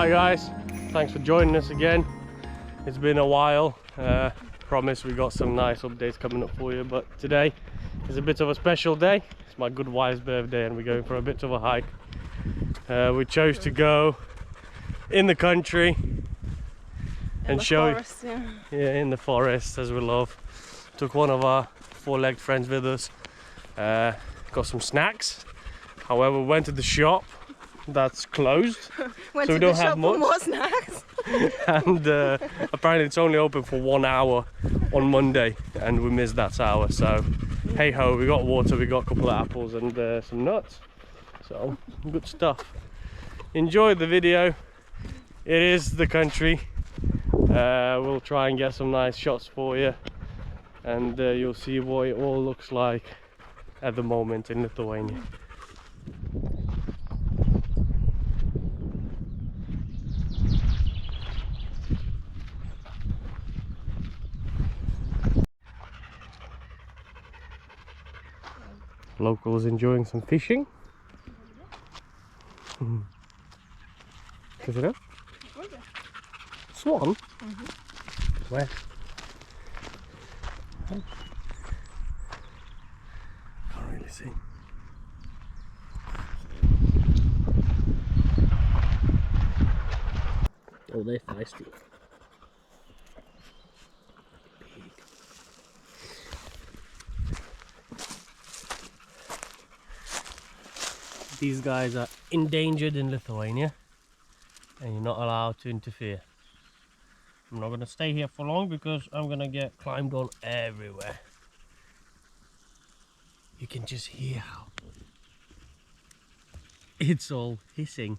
Hi guys, thanks for joining us again. It's been a while. Promise we got some nice updates coming up for you, but today is a bit of a special day. It's my good wife's birthday and we're going for a bit of a hike. We chose to go in the country and show forest, in the forest, as we love. Took one of our four-legged friends with us. Got some snacks. However, we went to the shop that's closed, went so we to don't the have shop much. for more snacks. And apparently it's only open for 1 hour on Monday, and we missed that hour. So hey ho, we got water, we got a couple of apples and some nuts. So good stuff. Enjoy the video. It is the country. We'll try and get some nice shots for you, and you'll see what it all looks like at the moment in Lithuania. Locals enjoying some fishing. Is it up? Swan? Where? Can't really see. Oh, they're feisty. These guys are endangered in Lithuania and you're not allowed to interfere. I'm not going to stay here for long because I'm going to get climbed on everywhere. You can just hear how it's all hissing.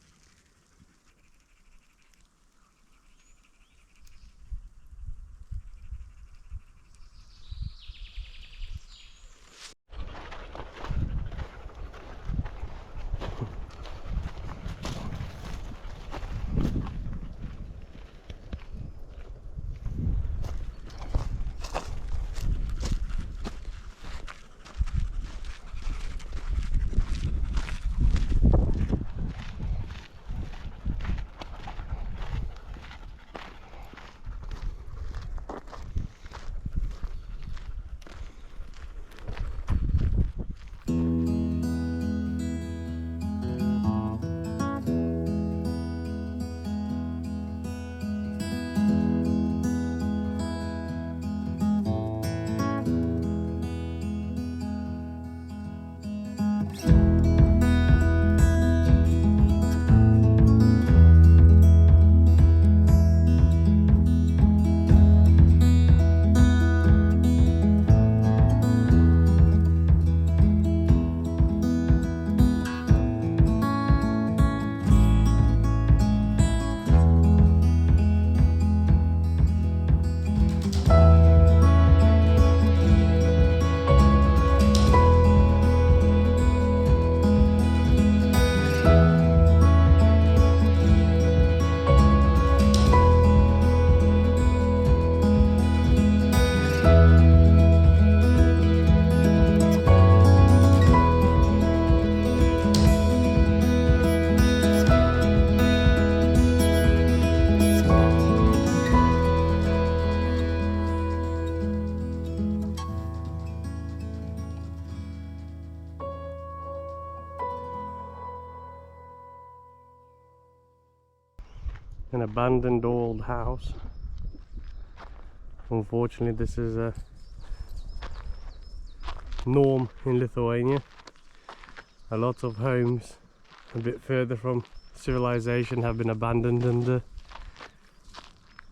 An abandoned old house. Unfortunately, this is a norm in Lithuania. A lot of homes a bit further from civilization have been abandoned, and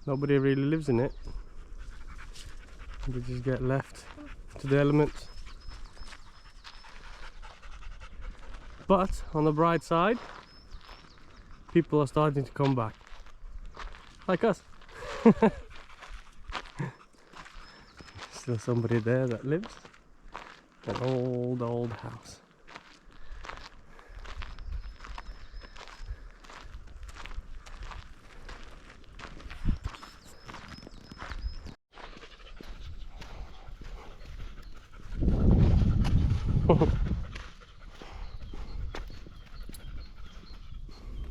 nobody really lives in it. They just get left to the elements. But on the bright side, people are starting to come back. Like us. Still somebody there that lives. An old house.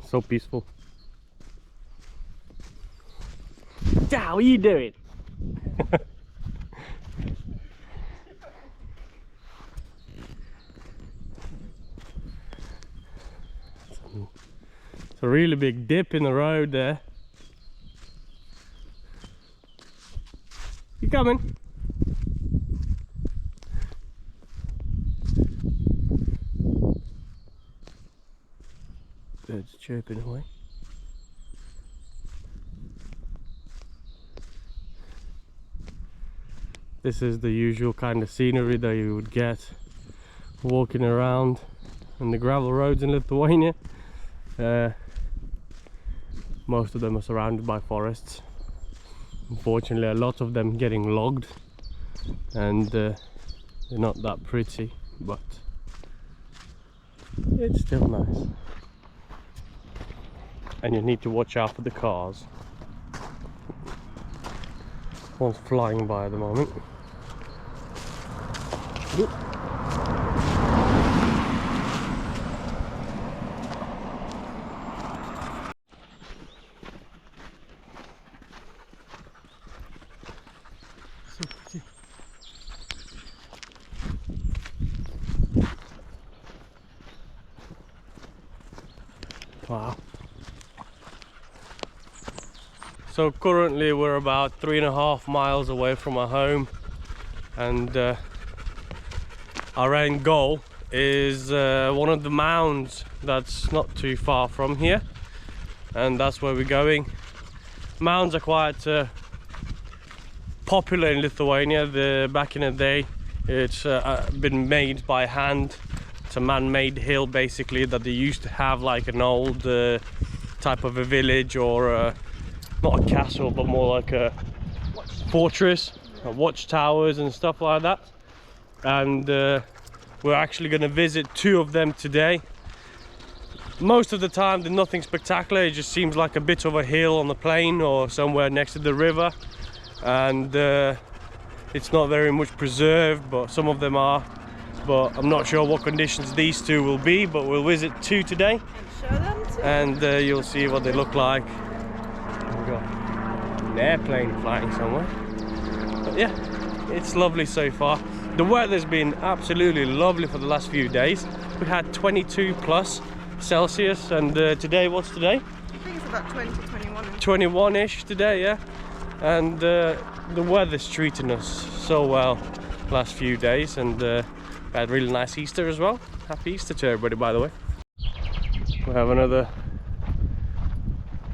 So peaceful. How are you doing? It's a really big dip in the road there. You coming? Birds chirping away. This is the usual kind of scenery that you would get walking around on the gravel roads in Lithuania. Most of them are surrounded by forests. Unfortunately, a lot of them getting logged, and they're not that pretty, but it's still nice. And you need to watch out for the cars. One's flying by at the moment. Oop. So pretty. Wow. So currently we're about 3.5 miles away from our home, and our end goal is one of the mounds that's not too far from here, and that's where we're going. Mounds are quite popular in Lithuania. Back in the day, it's been made by hand. It's a man-made hill basically that they used to have, like an old type of a village, or not a castle, but more like a fortress, watchtowers and stuff like that. And we're actually going to visit 2 of them today. Most of the time there's nothing spectacular, it just seems like a bit of a hill on the plain or somewhere next to the river, and it's not very much preserved, but some of them are. But I'm not sure what conditions these 2 will be, but we'll visit 2 today and you'll see what they look like. We've got an airplane flying somewhere, but yeah, it's lovely so far. The weather's been absolutely lovely for the last few days. We had 22 plus Celsius, and today, what's today? I think it's about 20, 21. 21-ish today, yeah. And the weather's treating us so well last few days, and we had a really nice Easter as well. Happy Easter to everybody, by the way. We have another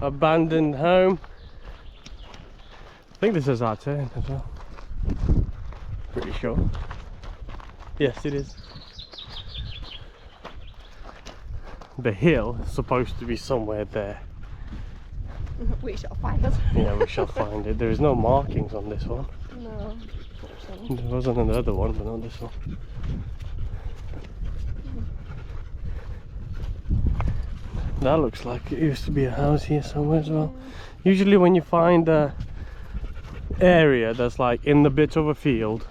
abandoned home. I think this is our turn as well. Pretty sure. Yes, it is. The hill is supposed to be somewhere there. We shall find it. Yeah, we shall find it. There is no markings on this one. No. There wasn't on the other one, but not this one. That looks like it used to be a house here somewhere as well. Usually when you find a area that's like in the bit of a field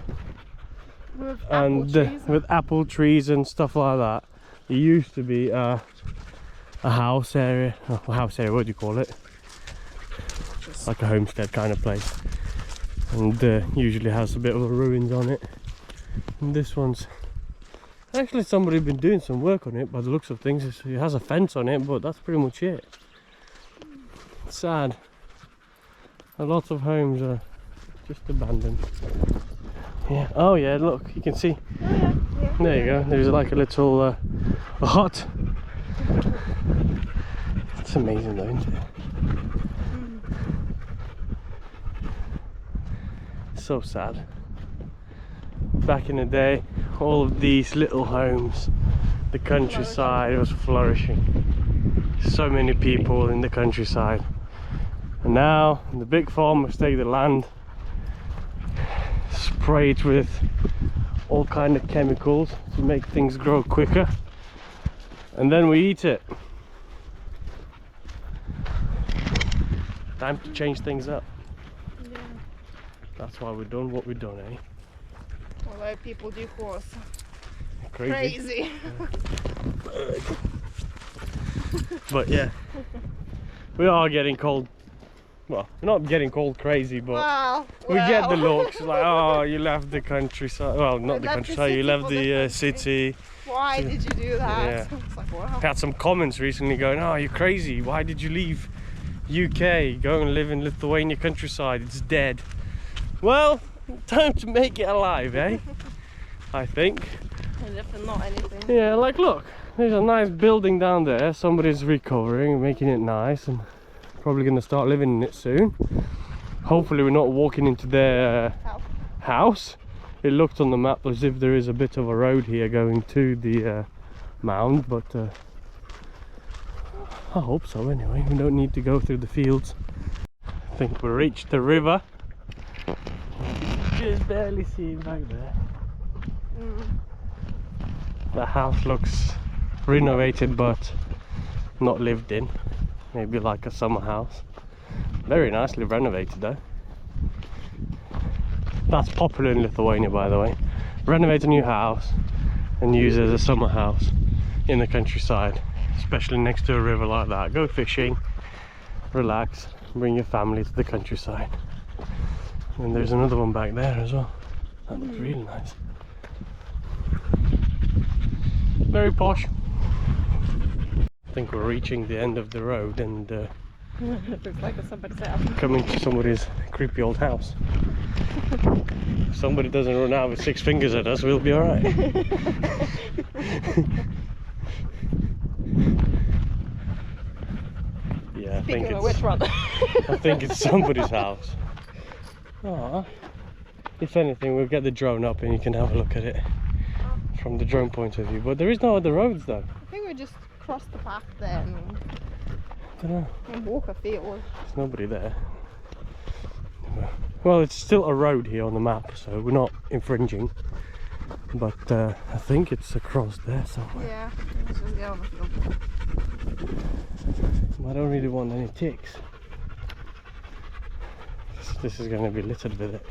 with apple trees and stuff like that, it used to be a house area. Oh, house area, what do you call it? Like a homestead kind of place, and usually has a bit of a ruins on it. And this one's actually, somebody been doing some work on it by the looks of things. It has a fence on it, but that's pretty much it. It's sad. A lot of homes are just abandoned. Yeah. Oh yeah, look, you can see. Oh, yeah. Yeah. There you go. There's like a little a hut. It's amazing though, isn't it? So sad. Back in the day, all of these little homes, the countryside was flourishing. So many people in the countryside, and now the big farmers take the land, spray it with all kind of chemicals to make things grow quicker, and then we eat it. Time to change things up. Yeah. That's why we've done what we've done, eh? Although people do call us Crazy. crazy. But yeah, we are getting cold. well, we're not getting called crazy, but Well, we get the looks like, oh, you left the countryside. Well, not the countryside, you left the city. Why did you do that? Yeah. It's like, wow. I had some comments recently going, oh, you're crazy. Why did you leave UK? Go and live in Lithuania countryside. It's dead. Well, time to make it alive, eh? I think. And if not anything. Yeah, like look, there's a nice building down there. Somebody's recovering and making it nice, and probably going to start living in it soon. Hopefully we're not walking into their house. It looked on the map as if there is a bit of a road here going to the mound, but I hope so anyway. We don't need to go through the fields. I think we reached the river. Just barely see it back there. The house looks renovated but not lived in. Maybe like a summer house. Very nicely renovated though. That's popular in Lithuania, by the way. Renovate a new house and use it as a summer house in the countryside, especially next to a river like that. Go fishing, relax, bring your family to the countryside. And there's another one back there as well. That looks really nice. Very posh. I think we're reaching the end of the road and It looks like somebody's house. coming to somebody's creepy old house. If somebody doesn't run out with 6 fingers at us, we'll be alright. Yeah, I think it's somebody's house. Aww. If anything, we'll get the drone up and you can have a look at it from the drone point of view. But there is no other roads though. I think we just cross the path there I don't know. and walk a field. There's nobody there. Well, it's still a road here on the map, so we're not infringing. But I think it's across there somewhere. Yeah, let's just get on the field. I don't really want any ticks. This is going to be littered with it.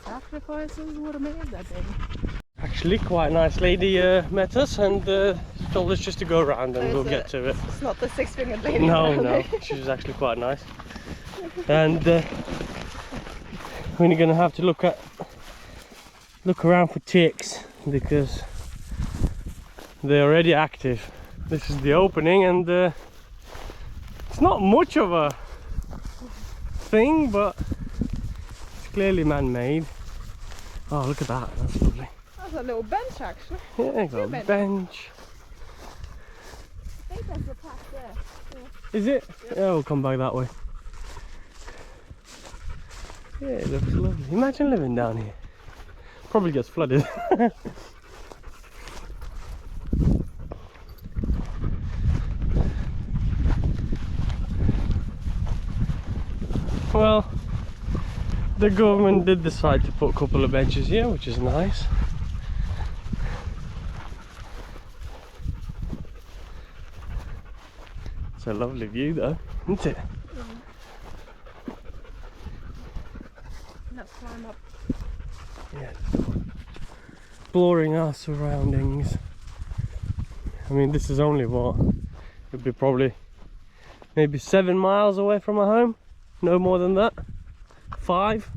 Sacrifices would have made that thing. Actually, quite a nice lady met us and told us just to go around and we'll get to it. It's not the 6-fingered lady. No, she was actually quite nice. And we're going to have to look around for ticks because they're already active. This is the opening and it's not much of a thing, but it's clearly man-made. Oh, look at that, that's lovely. That's a little bench actually. Yeah, got a bench. I think that's the path there. Yeah. Is it? Yeah, we'll come back that way. Yeah, it looks lovely. Imagine living down here. Probably gets flooded. Well, the government did decide to put a couple of benches here, which is nice. It's a lovely view though, isn't it? Let's climb up. Yeah. Exploring our surroundings. I mean, this is only what? It'd be probably maybe 7 miles away from our home. No more than that. 5.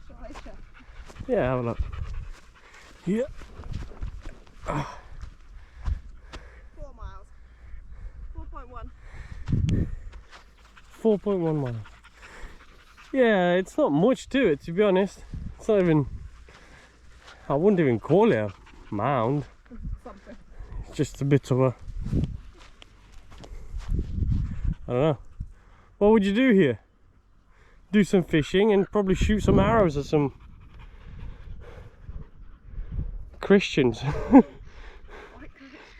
Shall I check? Yeah, have a look. Yeah. 4 miles. 4.1. 4.1 miles. Yeah, it's not much to it, to be honest. It's not even, I wouldn't even call it a mound. Something. It's just a bit of a, I don't know. What would you do here? Do some fishing and probably shoot some arrows at some Christians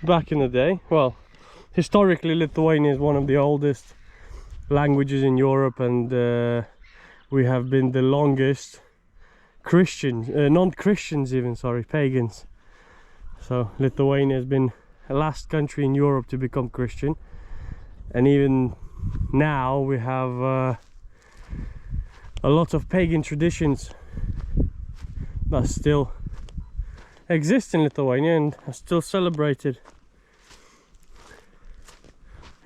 back in the day. Well, historically Lithuania is one of the oldest languages in Europe, and we have been the longest Christians, non-Christians even, sorry, pagans. So Lithuania has been the last country in Europe to become Christian, and even now we have a lot of pagan traditions that still exist in Lithuania and are still celebrated.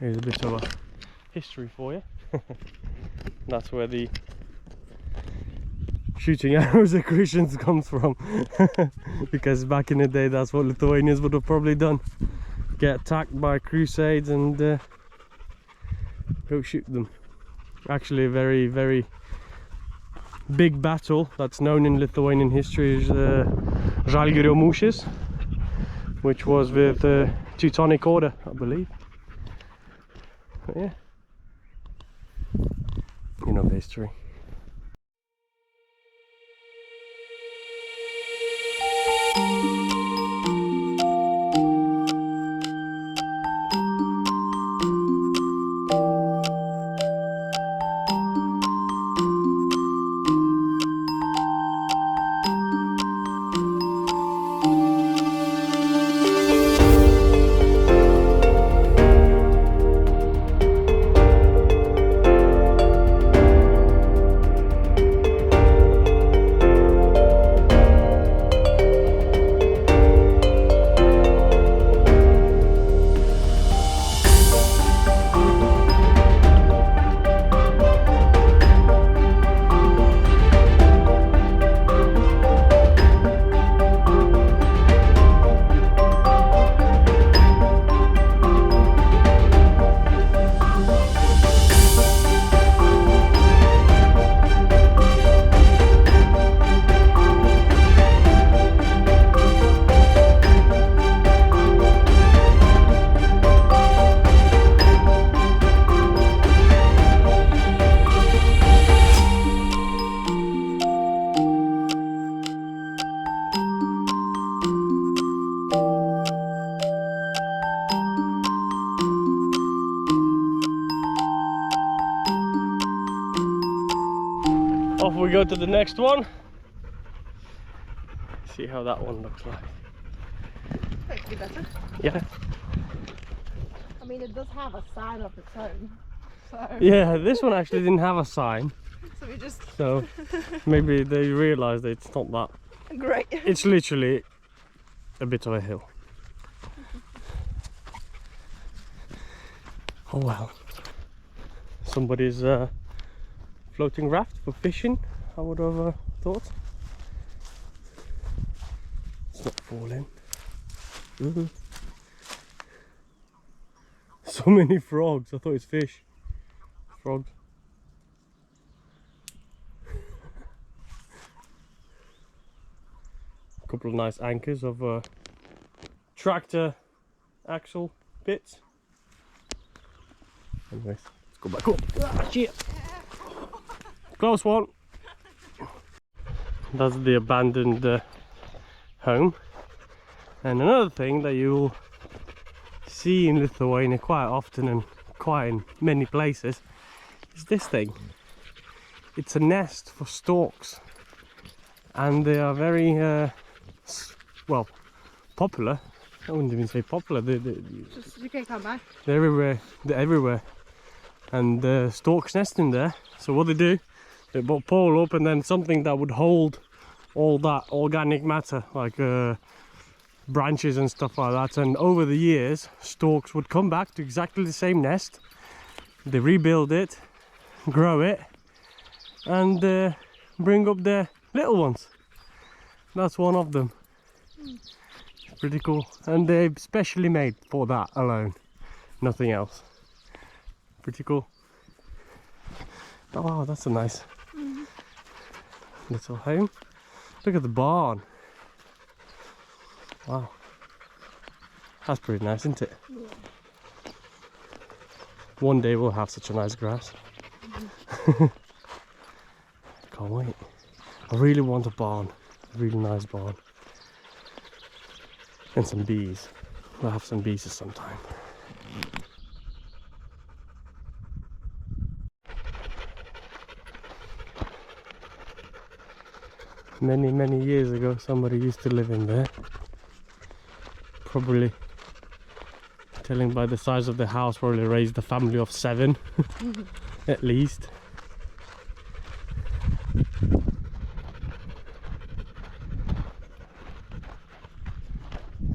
Here's a bit of a history for you. That's where the shooting arrows at Christians comes from. Because back in the day that's what Lithuanians would have probably done. Get attacked by crusades and go shoot them. Actually a very, very big battle that's known in Lithuanian history is Žalgirio Mūšis, which was with the Teutonic Order, I believe. But yeah, you know the history. Off we go to the next one. See how that one looks like. Hopefully better. Yeah. I mean, it does have a sign of its own. So. Yeah, this one actually didn't have a sign. So we just. So maybe they realised that it's not that. Great. It's literally a bit of a hill. Oh well. Somebody's floating raft for fishing, I would have thought. It's not falling. So many frogs, I thought it's fish. Frogs. A couple of nice anchors of tractor axle bits. Anyways, let's go back up. Ah, shit. Close one. That's the abandoned home. And another thing that you'll see in Lithuania quite often and quite in many places is this thing. It's a nest for storks, and they are very well, popular. I wouldn't even say popular. Just, you can come back. They're everywhere. They're everywhere. And storks nest in there. So what they do, they put a pole up and then something that would hold all that organic matter, like branches and stuff like that. And over the years, storks would come back to exactly the same nest. They rebuild it, grow it, and bring up their little ones. That's one of them. Pretty cool. And they're specially made for that alone, nothing else. Pretty cool. Oh wow, that's a nice little home. Look at the barn. Wow, that's pretty nice, isn't it? Yeah. One day we'll have such a nice grass. Can't wait. I really want a barn, a really nice barn. And some bees. We'll have some bees sometime. Many years ago somebody used to live in there. Probably, telling by the size of the house, probably raised a family of 7 at least.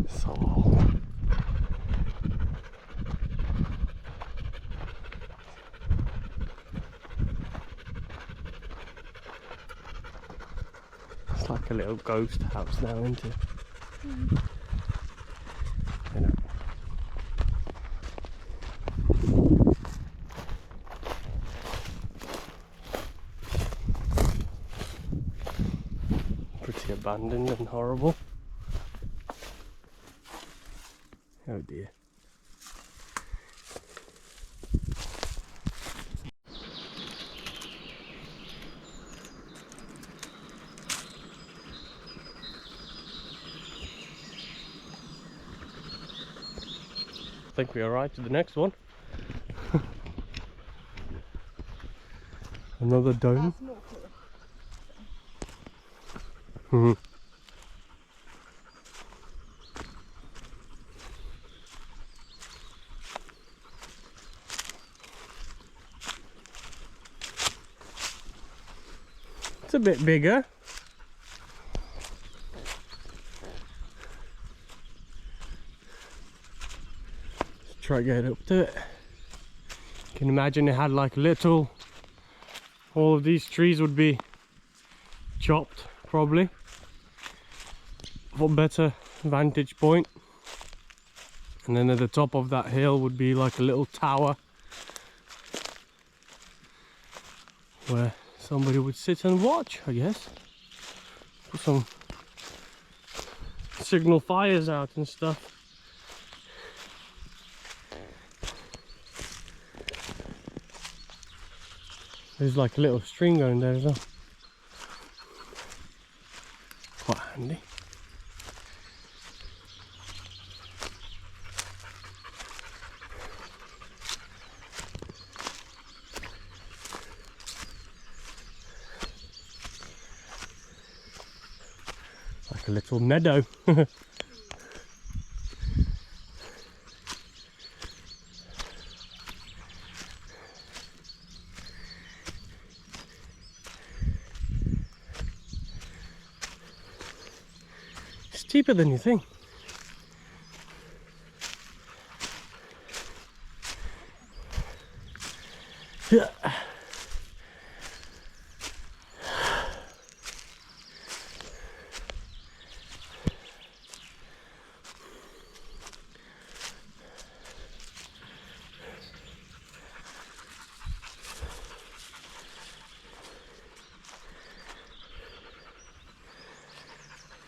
So like a little ghost house now, isn't it? You know. Pretty abandoned and horrible. Oh dear. I think we arrived at the next one. Another dome. Mhm. It's a bit bigger. Let's try to get up to it. You can imagine it had like a little, all of these trees would be chopped probably for better vantage point. And then at the top of that hill would be like a little tower where somebody would sit and watch, I guess. Put some signal fires out and stuff. There's like a little string going there as well. Quite handy. Like a little meadow. It's cheaper than you think. Yeah.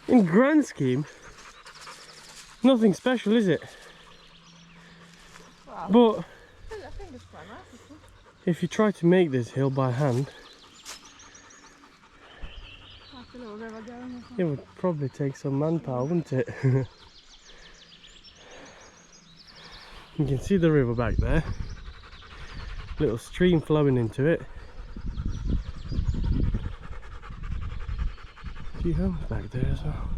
In grand scheme, nothing special, is it? Wow. But I think it's quite nice, isn't it? if you try to make this hill by hand, Like a little river going or something. it would probably take some manpower, wouldn't it? You can see the river back there. Little stream flowing into it. A few homes back there as well.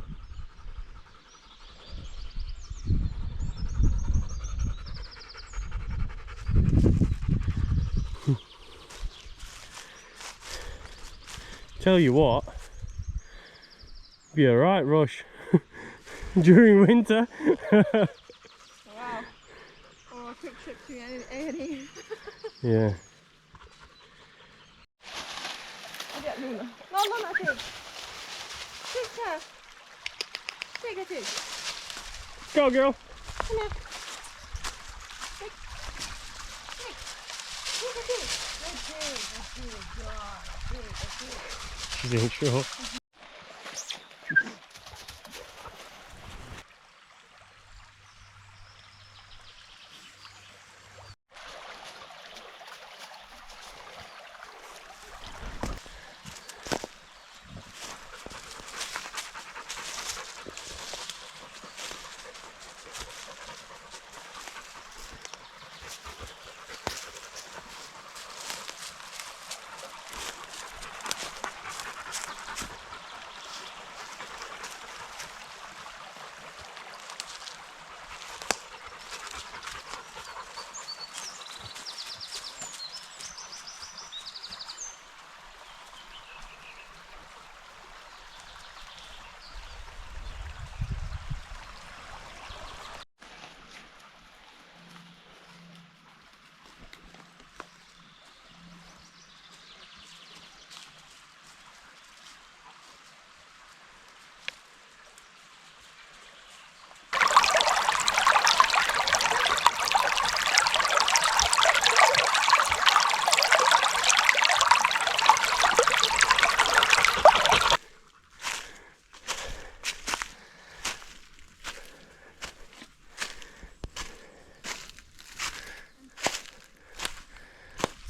Tell you what, be alright, Rush, during winter. Wow. Or a quick trip to A&E. Yeah. Get Luna. No, not pig. Pig her. Pig a pig. Go, girl. Come here. Pig. Pig. Pig a pig. Good pig. Good pig. She's ain't sure.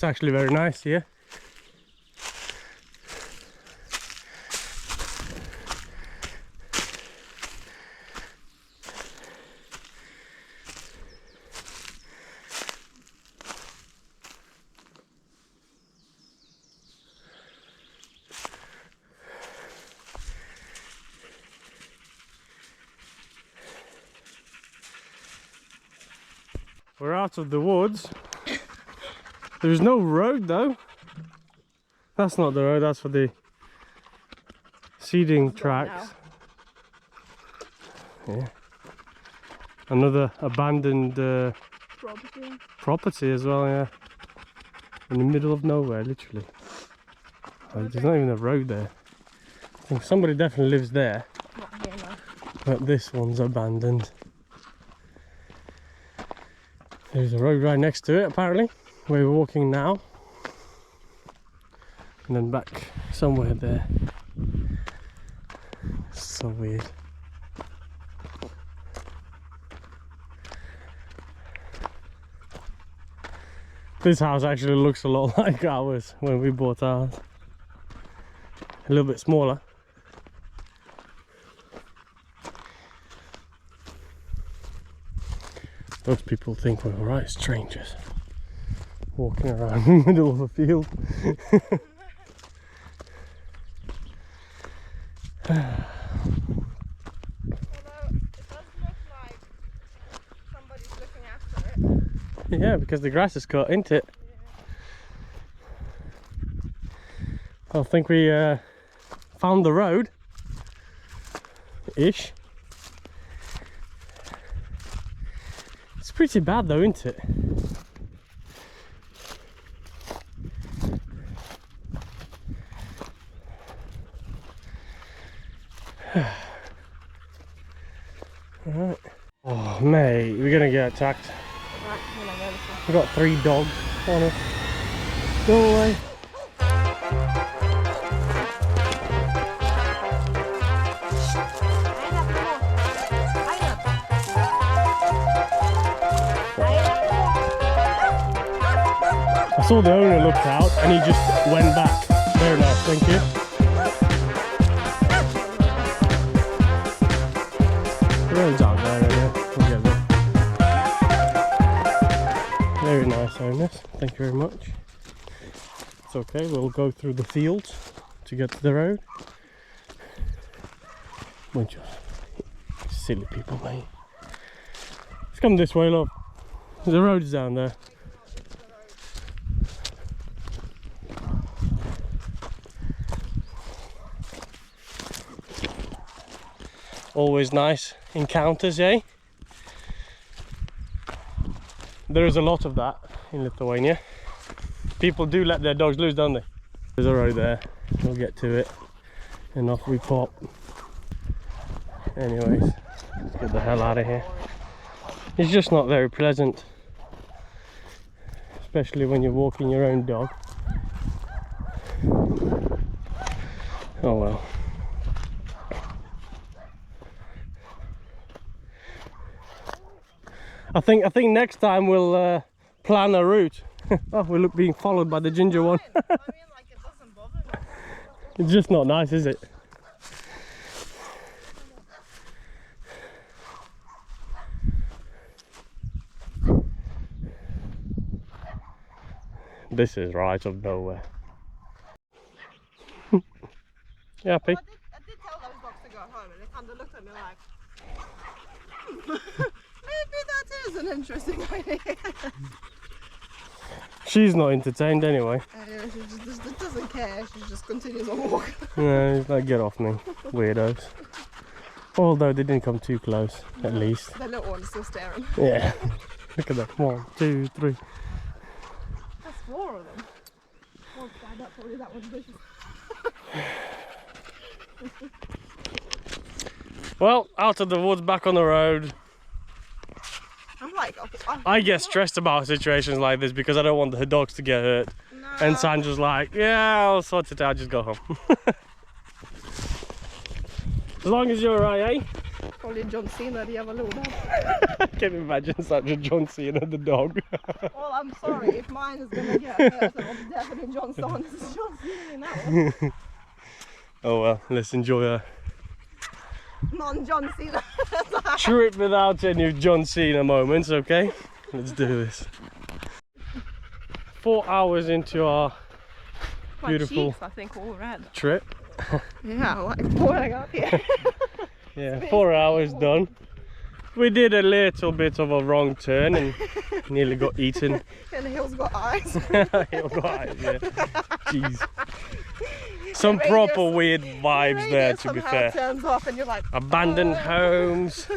actually very nice here. We're out of the woods. There's no road though. That's not the road, that's for the seeding tracks. Yeah. Another abandoned property as well, yeah. In the middle of nowhere, literally. Like, there's not even a road there. I think somebody definitely lives there. Not here, no. But this one's abandoned. There's a road right next to it, apparently, where we're walking now. And then back somewhere there. So weird. This house actually looks a lot like ours when we bought ours. A little bit smaller. Those people think we're alright strangers walking around in the middle of a field. Although it does look like somebody's looking after it. Yeah, because the grass is cut, isn't it? Yeah. I think we found the road ish. It's pretty bad though, isn't it? Alright. Oh mate, we're gonna get attacked. Right, when I go this way. We've got 3 dogs on us. Go away. I saw the owner looked out and he just went back. Very nice, thank you. The road's out there anyway. We'll get there. Very nice owners, thank you very much. It's okay, we'll go through the fields to get to the road. Bunch of silly people, mate. Let's come this way, look. The road is down there. Always nice encounters, eh? There is a lot of that in Lithuania. People do let their dogs loose, don't they? There's a road there, we'll get to it and off we pop. Anyways, let's get the hell out of here. It's just not very pleasant, especially when you're walking your own dog. Oh well. I think next time we'll plan a route. Oh, we're being followed by the ginger one. I mean, like, it doesn't bother me. It's just not nice, is it? This is right of nowhere. Yeah, happy? Well, I did tell those dogs to go home, and they kind of looked at me like, maybe that is an interesting idea. She's not entertained anyway. She just doesn't care, she just continues on walking. No, he's like, get off me, weirdos. Although they didn't come too close, at least. The little one's still staring. Yeah. Look at that. 1, 2, 3. That's 4 of them. Oh god, that's probably that one's vicious. Well, out of the woods, back on the road. I'm like, I get stressed about situations like this because I don't want the dogs to get hurt. no. And Sandra's like, yeah, I'll sort it out, just go home. As long as you're alright, eh? Only John Cena the ever Luna. I can imagine such a John Cena the dog. Well, I'm sorry if mine is gonna get hurt. I'll be definitely John Cena in that one. Oh well, let's enjoy a Non-John Cena. trip without any John Cena moments, okay? Let's do this. 4 hours into our beautiful cheeks, I think, all red. trip. Yeah, like pouring up here. Yeah, 4 hours done. We did a little bit of a wrong turn and nearly got eaten. And the hill's got eyes. Hill got eyes, yeah. Jeez. Some proper weird vibes there, to be fair. Turns off and you're like, Abandoned homes,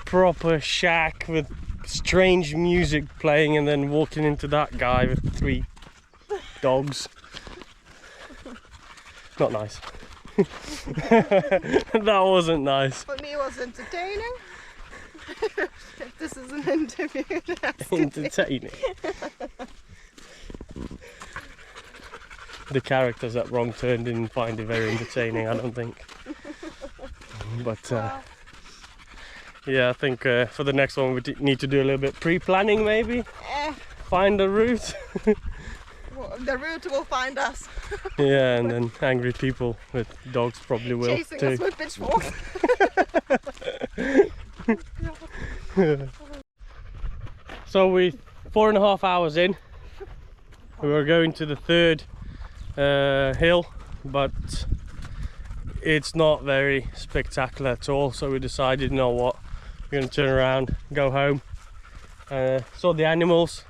proper shack with strange music playing, and then walking into that guy with 3 dogs. Not nice. That wasn't nice. For me, it was entertaining. If this is an interview, that's Entertaining. The characters at Wrong Turn didn't find it very entertaining, I don't think. But yeah, I think for the next one we need to do a little bit pre-planning, maybe. Find a route. Well, the route will find us. Yeah, and then angry people with dogs probably will Chasing too. us with pitchforks. So we 4.5 hours in. We were going to the 3rd hill, but it's not very spectacular at all, so we decided, you know what, we're going to turn around, go home, saw the animals,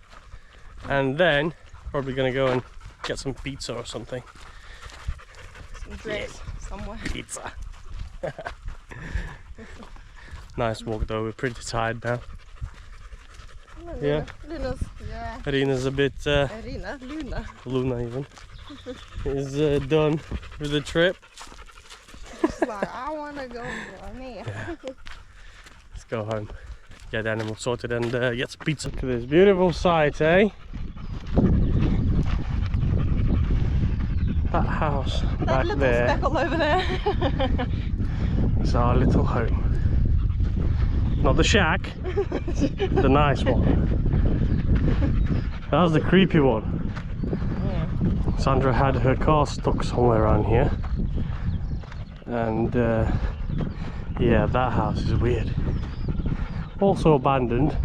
and then probably going to go and get some pizza or something. Some drinks somewhere. Pizza. Nice walk though, we're pretty tired now. Yeah. Irina's a bit Luna even is done with the trip. She's like, I want to go here. Yeah. Let's go home, get the animals sorted, and get some pizza. Look at this beautiful sight, eh? That house That back little there speckle over there. is our little home. Not the shack, the nice one. That was the creepy one. Yeah. Sandra had her car stuck somewhere around here, and yeah, that house is weird. Also abandoned,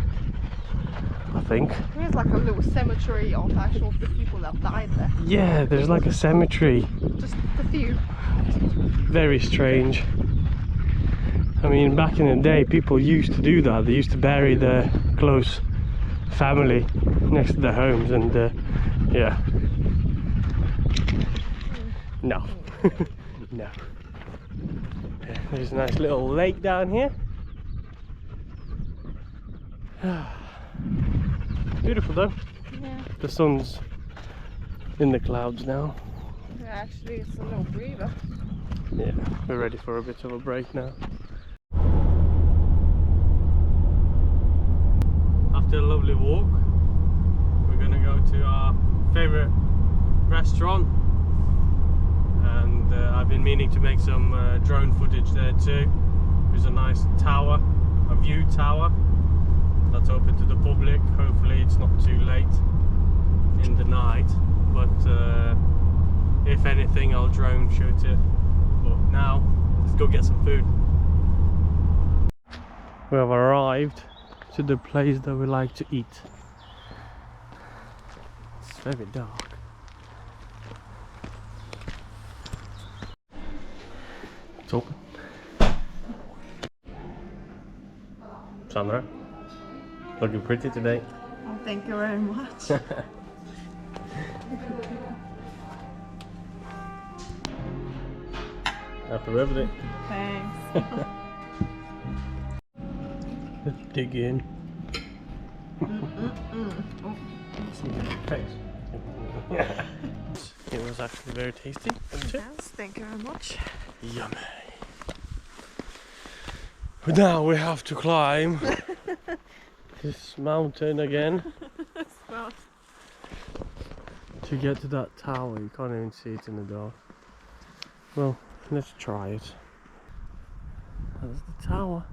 I think. There's like a little cemetery of actual people that died there. Yeah, there's like a cemetery. Just a few. Very strange. I mean, back in the day, people used to do that. They used to bury their close family next to their homes, and yeah. No. No. Yeah, there's a nice little lake down here. Beautiful though. Yeah. The sun's in the clouds now. Yeah, actually, it's a little breather. Yeah, we're ready for a bit of a break now. After a lovely walk, we're gonna go to our favorite restaurant, and I've been meaning to make some drone footage there too. There's a nice tower, a view tower that's open to the public. Hopefully it's not too late in the night, but if anything I'll drone shoot it. But now let's go get some food. We have arrived to the place that we like to eat. It's very dark. It's open. Sandra, looking pretty today. Oh, thank you very much. Happy birthday. Thanks. Let's dig in. Thanks. It was actually very tasty. Yes, thank you very much. Yummy. But now we have to climb this mountain again Well, to get to that tower. You can't even see it in the dark. Well, let's try it. There's the tower.